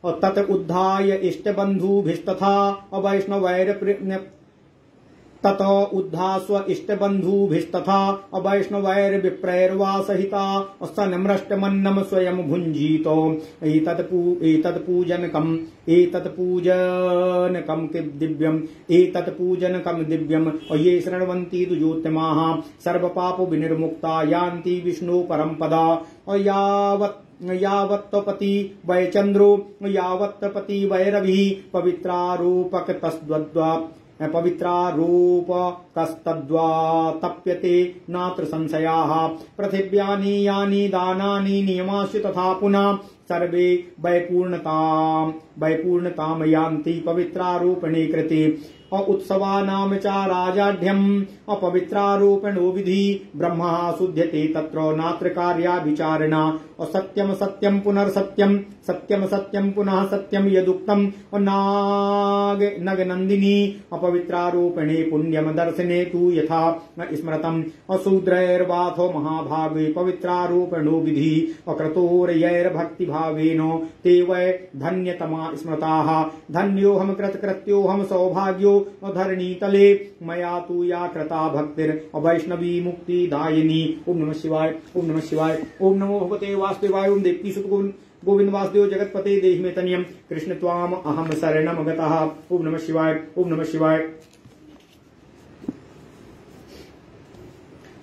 तत् उद्धाय इष्टबन्धुभिस्तथा ततो उद्धास्व इष्टबन्धुभिस्तथा वैष्णवैर्विप्रैर्वा सहिता सन्मृष्टमन्नं स्वयं भुञ्जीतो। एतत् पूजनकं दिव्यम् ये शृण्वन्ति दुजोत्तमाः सर्वपाप विनिर्मुक्ता यान्ति विष्णु परं पदा। यावत् यावत्पति वै चंद्रो यावत्पति वै रवि पवित्रारूपक तस्द्वा पवित्रारूपकस्तद्वा तप्यते नात्र संशयाः पृथिव्यानि यानि दानानि नियमाश्च तथा पुनः सर्वे वैपूर्णताम यान्ति पवित्रारूपणे कृते उत्सवानाम च राजाढ्यम् अपवित्रारूपणो विधि ब्रह्मा शुध्यते तत्र नात्र कार्या विचारणा सत्यम सत्यम पुनर्सत्यम सत्यम सत्यम पुनः सत्यम यदुक्तम नग नंदिनी अपवित्रारूपणे पुण्यम दर्शने तु यथा स्मृतम अशूद्रैर्वाथो महाभागे पवित्रारूपणो विधि अक्रतोर्यैर्भक्ति भावेन ते वै धन्यतमा स्मृताः धन्योऽहं कृतकृत्योऽहं सौभाग्यो धरणीतले मया तु या कृता भक्तिर वैष्णवी मुक्ति दायिनी। ओम नमः शिवाय ओम नमः शिवाय ओम नमो भगवते वासुदेवाय ओम देवकी सुत गोविंद वासुदेव जगतपते देहि मे तनियम कृष्ण त्वाम अहम शरणम गतः। ओम नमः शिवाय ओम नमः शिवाय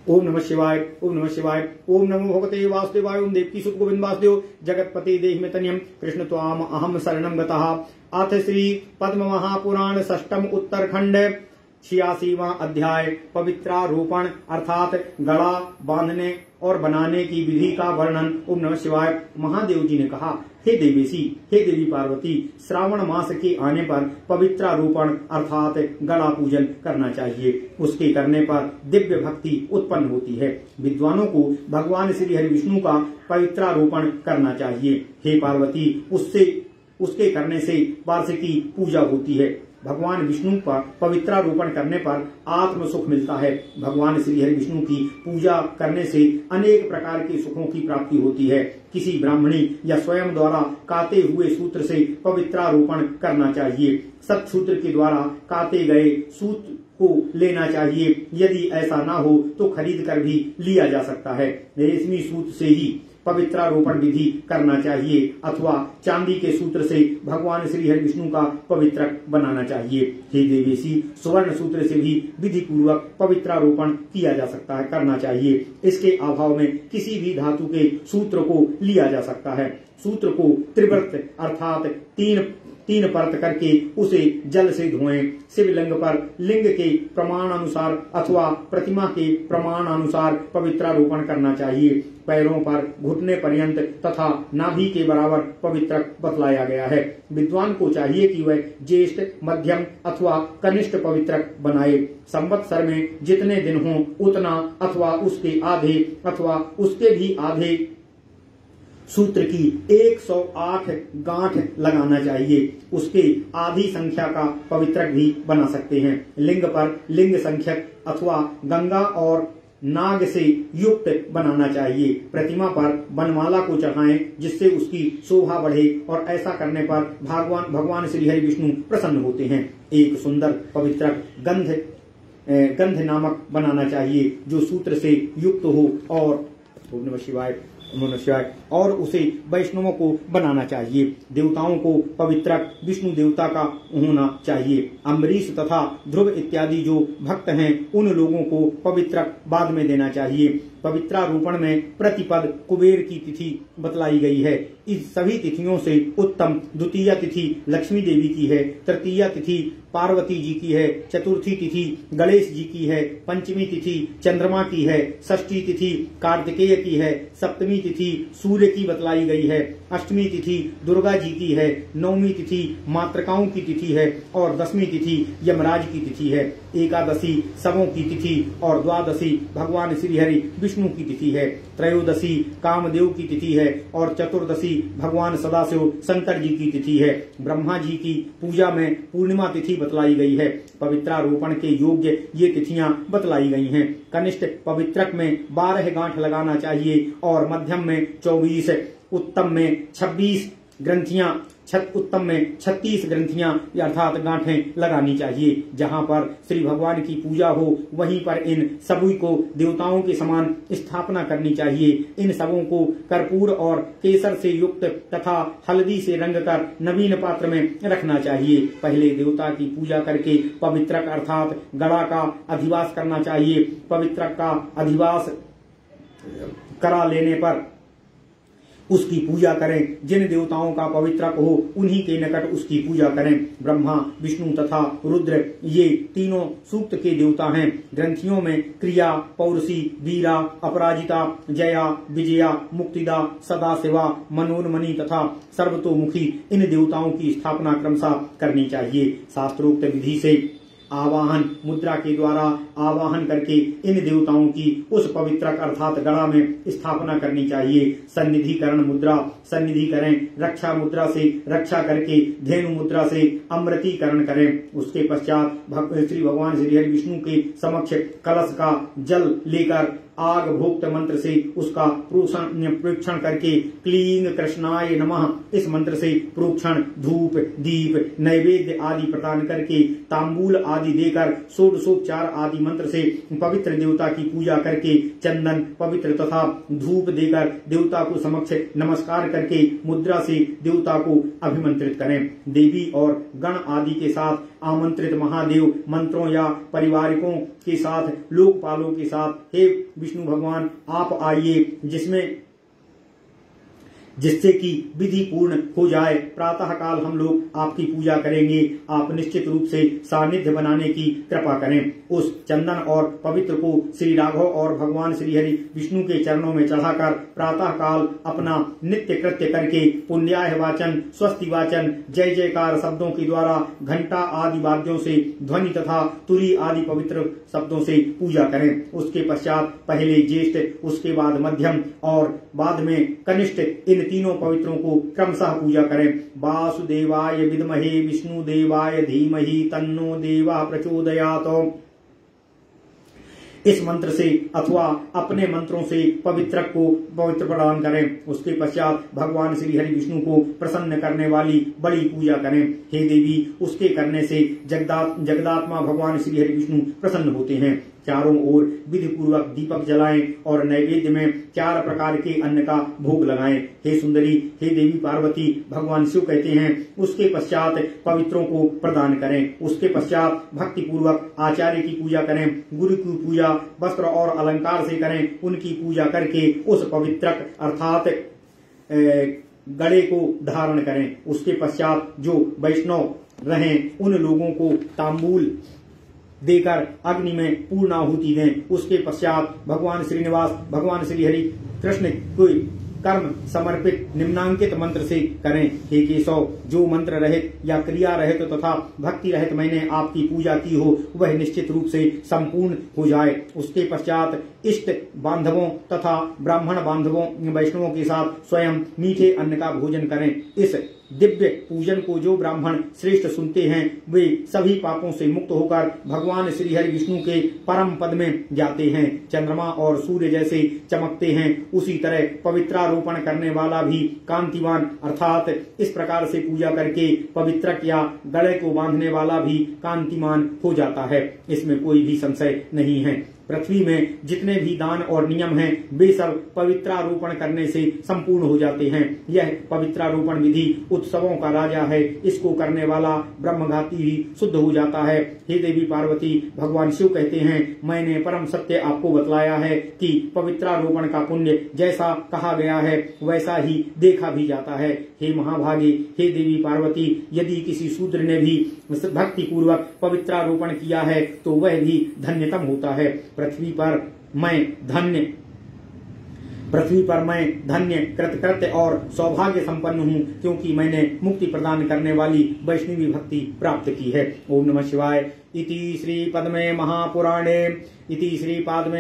ओम नमः शिवाय ओम नमः शिवाय ओम नमो भगवते वासुदेवाय ओम देवकी सुत गोविंद वासुदेव जगतपते देहि मे तनियम कृष्ण त्वाम अहम शरणम गतः। अथ श्री पद्म महापुराण षष्टम उत्तरखंड 86वां अध्याय पवित्रारूपण अर्थात गला बांधने और बनाने की विधि का वर्णन। ओम नमः शिवाय। महादेव जी ने कहा, हे देवेशी, हे देवी पार्वती, श्रावण मास के आने पर पवित्रारूपण अर्थात गला पूजन करना चाहिए। उसके करने पर दिव्य भक्ति उत्पन्न होती है। विद्वानों को भगवान श्री हरि विष्णु का पवित्रारूपण करना चाहिए। हे पार्वती, उसके करने से वार्षिकी पूजा होती है। भगवान विष्णु का पवित्रारूपण करने पर आत्म सुख मिलता है। भगवान श्री हरि विष्णु की पूजा करने से अनेक प्रकार के सुखों की प्राप्ति होती है। किसी ब्राह्मणी या स्वयं द्वारा काते हुए सूत्र से पवित्रारूपण करना चाहिए। सत्सूत्र के द्वारा काते गए सूत्र को लेना चाहिए। यदि ऐसा ना हो तो खरीद कर भी लिया जा सकता है। रेशमी सूत्र से ही पवित्रारोपण विधि करना चाहिए अथवा चांदी के सूत्र से भगवान श्री हरि विष्णु का पवित्रक बनाना चाहिए। हे देवेशी, स्वर्ण सूत्र से भी विधि पूर्वक पवित्रारोपण किया जा सकता है, करना चाहिए। इसके अभाव में किसी भी धातु के सूत्र को लिया जा सकता है। सूत्र को त्रिव्रत अर्थात तीन परत करके उसे जल से धोएं। शिवलिंग पर लिंग के प्रमाण अनुसार अथवा प्रतिमा के प्रमाण अनुसार पवित्रारोपण करना चाहिए। पैरों पर घुटने पर्यंत तथा नाभि के बराबर पवित्रक बतलाया गया है। विद्वान को चाहिए कि वह ज्येष्ठ, मध्यम अथवा कनिष्ठ पवित्रक बनाए। संवत्सर में जितने दिन हों उतना अथवा उसके आधे अथवा उसके भी आधे सूत्र की 108 गांठ लगाना चाहिए। उसके आधी संख्या का पवित्रक भी बना सकते हैं। लिंग पर लिंग संख्यक अथवा गंगा और नाग से युक्त बनाना चाहिए। प्रतिमा पर बनमाला को चढ़ाएं जिससे उसकी शोभा बढ़े और ऐसा करने पर भगवान श्री हरि विष्णु प्रसन्न होते हैं। एक सुंदर पवित्रक गंध नामक बनाना चाहिए जो सूत्र से युक्त हो और ओम नमः शिवाय और उसे वैष्णवों को बनाना चाहिए। देवताओं को पवित्रक विष्णु देवता का होना चाहिए। अम्बरीश तथा ध्रुव इत्यादि जो भक्त हैं उन लोगों को पवित्रक बाद में देना चाहिए। पवित्रारूपण में प्रतिपद कुबेर की तिथि बतलाई गई है। इस सभी तिथियों से उत्तम द्वितीय तिथि लक्ष्मी देवी की है, तृतीय तिथि पार्वती जी की है, चतुर्थी तिथि गणेश जी की है, पंचमी तिथि चंद्रमा की है, षष्ठी तिथि कार्तिकेय की है, सप्तमी तिथि सूर्य की बतलाई गई है, अष्टमी तिथि दुर्गा जी की है, नौमी तिथि मातृकाओं की तिथि है और दसवीं तिथि यमराज की तिथि है। एकादशी शवों की तिथि और द्वादशी भगवान श्री हरि विष्णु की तिथि है। त्रयोदशी कामदेव की तिथि है और चतुर्दशी भगवान सदाशिव शंकर जी की तिथि है। ब्रह्मा जी की पूजा में पूर्णिमा तिथि बतलाई गई है। पवित्रारोपण के योग्य ये तिथियां बतलाई गई हैं। कनिष्ठ पवित्रक में 12 गांठ लगाना चाहिए और मध्यम में 24, उत्तम में 26 ग्रंथियां, उत्तम में 36 ग्रंथियां अर्थात गांठें लगानी चाहिए। जहां पर श्री भगवान की पूजा हो वहीं पर इन सभी को देवताओं के समान स्थापना करनी चाहिए। इन सबों को कर्पूर और केसर से युक्त तथा हल्दी से रंग कर नवीन पात्र में रखना चाहिए। पहले देवता की पूजा करके पवित्रक अर्थात गड़ा का अधिवास करना चाहिए। पवित्रक का अधिवास करा लेने पर उसकी पूजा करें। जिन देवताओं का पवित्रक हो उन्हीं के निकट उसकी पूजा करें। ब्रह्मा, विष्णु तथा रुद्र ये तीनों सूक्त के देवता हैं। ग्रंथियों में क्रिया, पौरुषी, वीरा, अपराजिता, जया, विजया, मुक्तिदा, सदाशिवा, मनोन्मनी तथा सर्वतोमुखी इन देवताओं की स्थापना क्रमशः करनी चाहिए। शास्त्रोक्त विधि से आवाहन मुद्रा के द्वारा आवाहन करके इन देवताओं की उस पवित्र अर्थात गणा में स्थापना करनी चाहिए। सन्निधिकरण मुद्रा सन्निधि करें। रक्षा मुद्रा से रक्षा करके धेनु मुद्रा से अमृतीकरण करें। उसके पश्चात श्री भगवान श्री हरि विष्णु के समक्ष कलश का जल लेकर आग भोक्त मंत्र से उसका प्रोक्षण करके क्लीं कृष्णाय नमः इस मंत्र से प्रोक्षण, धूप, दीप, नैवेद्य आदि प्रदान करके तांबूल आदि देकर षोडशोपचार आदि मंत्र से पवित्र देवता की पूजा करके चंदन पवित्र तथा धूप देकर देवता को समक्ष नमस्कार करके मुद्रा से देवता को अभिमंत्रित करें। देवी और गण आदि के साथ आमंत्रित महादेव मंत्रों या परिवारिकों के साथ लोकपालों के साथ हे विष्णु भगवान आप आइए, जिससे कि विधि पूर्ण हो जाए। प्रातः काल हम लोग आपकी पूजा करेंगे। आप निश्चित रूप से सानिध्य बनाने की कृपा करें। उस चंदन और पवित्र को श्री राघव और भगवान श्री हरि विष्णु के चरणों में चढ़ाकर प्रातः काल अपना नित्य कृत्य करके पुण्याय वाचन, स्वस्ति वाचन, जय जयकार शब्दों के द्वारा घंटा आदि वाद्यों से ध्वनि तथा तुरी आदि पवित्र शब्दों से पूजा करें। उसके पश्चात पहले ज्येष्ठ, उसके बाद मध्यम और बाद में कनिष्ठ इन तीनों पवित्रों को क्रमशः पूजा करें। वासुदेवाय विद्महे विष्णुदेवाय धीमहि तन्नो देवा प्रचोदयात् इस मंत्र से अथवा अपने मंत्रों से पवित्र को पवित्र प्रदान करें। उसके पश्चात भगवान श्री हरि विष्णु को प्रसन्न करने वाली बड़ी पूजा करें। हे देवी, उसके करने से जगदात्मा भगवान श्री हरि विष्णु प्रसन्न होते हैं। चारों ओर विधि पूर्वक दीपक जलाएं और नैवेद्य में 4 प्रकार के अन्न का भोग लगाएं। हे सुंदरी, हे देवी पार्वती, भगवान शिव कहते हैं उसके पश्चात पवित्रों को प्रदान करें। उसके पश्चात भक्ति पूर्वक आचार्य की पूजा करें। गुरु की पूजा वस्त्र और अलंकार से करें। उनकी पूजा करके उस पवित्र अर्थात गड़े को धारण करें। उसके पश्चात जो वैष्णव रहें उन लोगों को तांबूल देकर अग्नि में पूर्ण आहुति दें। उसके पश्चात भगवान श्रीनिवास, भगवान श्री हरि कृष्ण को कर्म समर्पित निम्नांकित मंत्र से करें। हे केशव, जो मंत्र रहित या क्रिया रहित तथा भक्ति रहित मैंने आपकी पूजा की हो वह निश्चित रूप से संपूर्ण हो जाए। उसके पश्चात इष्ट बांधवों तथा ब्राह्मण बांधवों वैष्णवों के साथ स्वयं मीठे अन्न का भोजन करें। इस दिव्य पूजन को जो ब्राह्मण श्रेष्ठ सुनते हैं वे सभी पापों से मुक्त होकर भगवान श्री हरि विष्णु के परम पद में जाते हैं। चंद्रमा और सूर्य जैसे चमकते हैं उसी तरह पवित्रारोपण करने वाला भी कांतिवान अर्थात इस प्रकार से पूजा करके पवित्रक या गले को बांधने वाला भी कांतिमान हो जाता है। इसमें कोई भी संशय नहीं है। पृथ्वी में जितने भी दान और नियम हैं वे सब पवित्रारोपण करने से संपूर्ण हो जाते हैं। यह पवित्रारोपण विधि उत्सवों का राजा है। इसको करने वाला ब्रह्मघाती भी शुद्ध हो जाता है। हे देवी पार्वती, भगवान शिव कहते हैं मैंने परम सत्य आपको बतलाया है कि पवित्रारोपण का पुण्य जैसा कहा गया है वैसा ही देखा भी जाता है। हे महाभागे, हे देवी पार्वती, यदि किसी शूद्र ने भी भक्ति पूर्वक पवित्रारोपण किया है तो वह भी धन्यतम होता है। पृथ्वी पर मैं धन्य कृतकृत्य और सौभाग्य संपन्न हूँ क्योंकि मैंने मुक्ति प्रदान करने वाली वैष्णवी भक्ति प्राप्त की है। ओम नमः शिवाय। इति श्री पादमे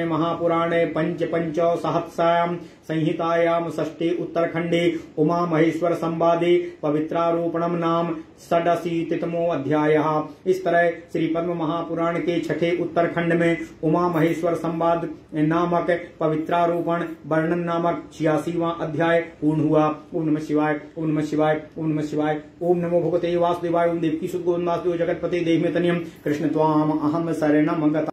महापुराणे पंचसहस्रायां संहितायां षष्ठे उत्तरखंडे उमा महेश्वर संवादे पवित्रारोपणम नाम 86तमो अध्यायः। इस तरह श्री पद्म महापुराण के 6ठे उत्तरखंड में उमा महेश्वर संवाद नामक पवित्रारोपण वर्णन नामक 86वां अध्याय पूर्ण हुआ। ओम नमः शिवाय। ओम नमः शिवाय। ओम नमः शिवाय। ओम नमो भगवते वासुदेवाय। ओम देवकी सुत गोविंद वासुदेव जगतपते देहि में तनियम कृष्ण त्वाम अहम शरणम गता।